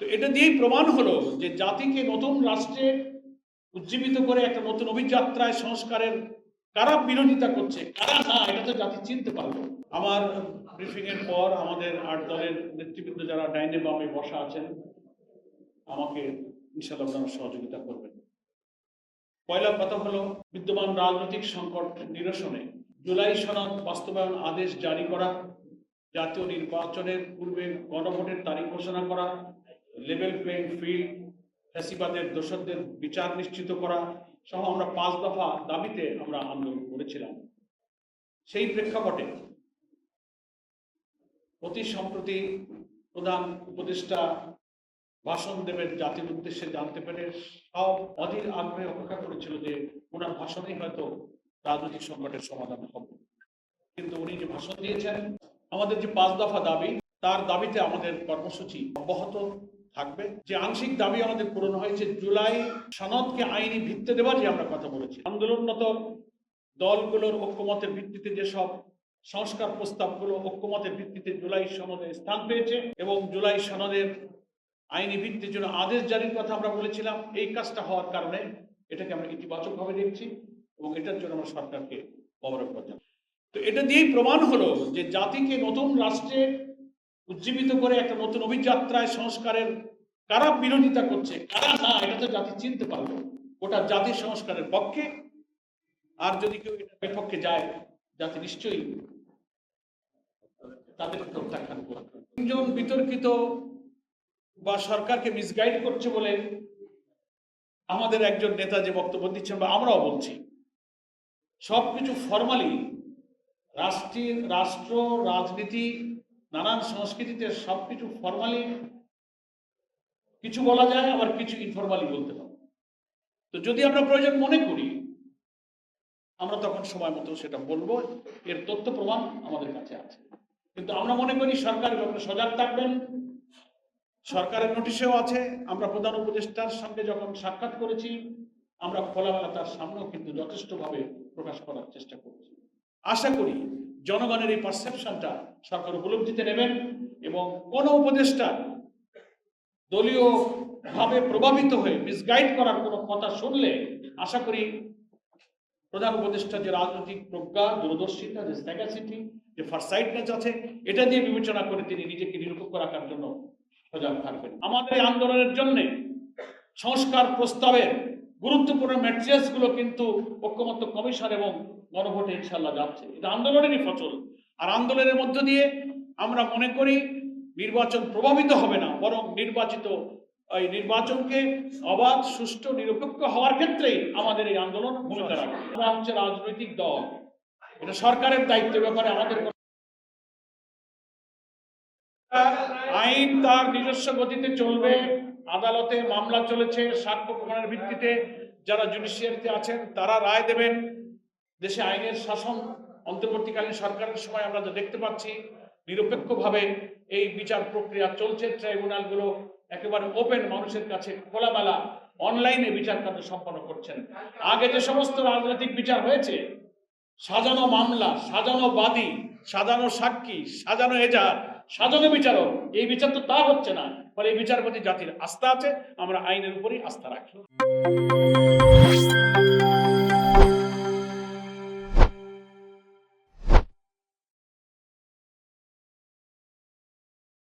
তো এটা দিয়েই প্রমাণ হলো যে জাতিকে নতুন রাষ্ট্রে উজ্জীবিত করে একটা নতুন অভিযাত্রায় সংস্কারের কারা বিরোধিতা করছে, কারা না, এটা তো জাতি চিনতে পারলো। আমার ব্রিফিং এর পর আমাদের 8 দলের নেতৃবৃন্দ যারা ডাইনে বামে বসা আছেন, আমাকে ইনশাআল্লাহ আপনারা সহযোগিতা করবেন। পয়লা কথা হলো, বিদ্যমান রাজনৈতিক সংকট নিরসনে জুলাই সনদ বাস্তবায়ন আদেশ জারি করা, জাতীয় নির্বাচনের পূর্বে গণভোটের তারিখ ঘোষণা করা, লেভেল প্লেইং ফিল্ড, ফ্যাসিবাদের দোষরদের বিচার নিশ্চিত করা সহ আমরা 5 দফা দাবিতে আমরা আন্দোলন করেছিলাম। সেই প্রেক্ষাপটে অতি সম্প্রতি প্রধান উপদেষ্টা ভাষণ দেবেন জাতির উদ্দেশ্যে, জানতে পেরে সব অধীর আগ্রহে অপেক্ষা করেছিল যে ওনার ভাষণেই হয়তো রাজনৈতিক সংকটের সমাধান হবে। কিন্তু উনি যে ভাষণ দিয়েছেন, আমাদের যে 5 দফা দাবি, তার দাবিতে আমাদের কর্মসূচি অব্যাহত থাকবে। যে আংশিক দাবি আমাদের পূরণ হয়েছে, জুলাই সনদকে আইনি ভিত্তি দেওয়ার যে আমরা কথা বলেছি, আন্দোলনরত দলগুলোর ঐক্যমতের ভিত্তিতে যেসব সংস্কার প্রস্তাবগুলো ঐক্যমতের ভিত্তিতে জুলাই সনদে স্থান পেয়েছে এবং জুলাই সনদের আইনি ভিত্তির জন্য আদেশ জারির কথা আমরা বলেছিলাম, এই কাজটা হওয়ার কারণে এটাকে আমরা ইতিবাচকভাবে দেখছি এবং এটার জন্য আমরা সরকারকে মোবারকবাদ জানাই। তো এটা দিয়েই প্রমাণ হলো যে জাতিকে নতুন রাষ্ট্রে উজ্জীবিত করে একটা নতুন অভিযাত্রায় সংস্কারের কারা বিরোধিতা করছে, কারা না, এটা তো জাতি চিনতে পারলো। ওটা জাতি সংস্কারের পক্ষে, আর যদি কেউ এটা বিপক্ষে যায়, জাতি নিশ্চয়ই তাদের প্রত্যাখ্যান করবে। তিনজন বিতর্কিত বা সরকারকে মিসগাইড করছে বলে আমাদের একজন নেতা যে বক্তব্য দিচ্ছেন বা আমরাও বলছি, সবকিছু ফরমালি রাষ্ট্র রাজনীতি নানান সংস্কৃতিতে সবকিছু ফরমালি কিছু বলা যায়, আবার কিছু ইনফরমালি বলতে হবে। তো যদি আমরা প্রয়োজন মনে করি, আমরা তখন সময় মতো সেটা বলবো, এর তথ্য প্রমাণ আমাদের কাছে আছে। কিন্তু আমরা মনে করি সরকার যখন সজাগ থাকবেন, সরকারের নোটিশেও আছে, আমরা প্রধান উপদেষ্টার সঙ্গে যখন সাক্ষাৎ করেছি, আমরা খোলামেলা তার সামনেও কিন্তু যথেষ্টভাবে প্রকাশ করার চেষ্টা করছি। আশা করি জনগণের এই পারসেপশনটা সরকার উপলব্ধিতে নেবেন এবং কোন উপদেষ্টা দলীয় ভাবে প্রভাবিত হয়ে মিসগাইড করার কোনো কথা শুনলে আশা করি প্রধান উপদেষ্টা যে রাজনৈতিক প্রজ্ঞা, দূরদর্শিতা, যে স্যাগাসিটি, যে ফারসাইটনেস আছে, এটা দিয়ে বিবেচনা করে তিনি নিজেকে নিরপেক্ষ রাখার জন্য সজাগ থাকবেন। আমাদের এই আন্দোলনের জন্য সংস্কার প্রস্তাবের গুরুত্বপূর্ণ ম্যাটেরিয়ালস গুলো কিন্তু ঐক্যমত্য কমিশন এবং গণভোটে ইনশাল্লাহ যাচ্ছে। এটা আন্দোলনেরই ফসল। আর আন্দোলনের মধ্য দিয়ে আমরা মনে করি নির্বাচন প্রভাবিত হবে না, বরং নির্বাচনকে অবাধ, সুষ্ঠু, নিরপেক্ষ হওয়ার ক্ষেত্রেই আমাদের এই আন্দোলন ভূমিকা রাখবে। আমরা হচ্ছে রাজনৈতিক দল, এটা সরকারের দায়িত্ব, ব্যাপারে আমাদের আইন তার নিজস্ব গতিতে চলবে। আদালতে মামলা চলেছে, সাক্ষ্য প্রমাণের ভিত্তিতে যারা জুডিশিয়ারিতে আছেন তারা রায় দেবেন। দেশে আইনের শাসন অন্তর্বর্তীকালীন সরকারের সময় আমরা যা দেখতে পাচ্ছি, নিরপেক্ষভাবে এই বিচার প্রক্রিয়া চলছে। ট্রাইব্যুনালগুলো একেবারে ওপেন, মানুষের কাছে খোলামেলা অনলাইনে বিচার কার্য সম্পন্ন করছেন। আগে যে সমস্ত রাজনৈতিক বিচার হয়েছে, সাজানো মামলা, সাজানো বাদী, সাজানো সাক্ষী, সাজানো এজাহার, সাজানো বিচারক, এই বিচার তো তা হচ্ছে না। ফলে এই বিচার প্রতি জাতির আস্থা আছে, আমরা আইনের উপরই আস্থা রাখি।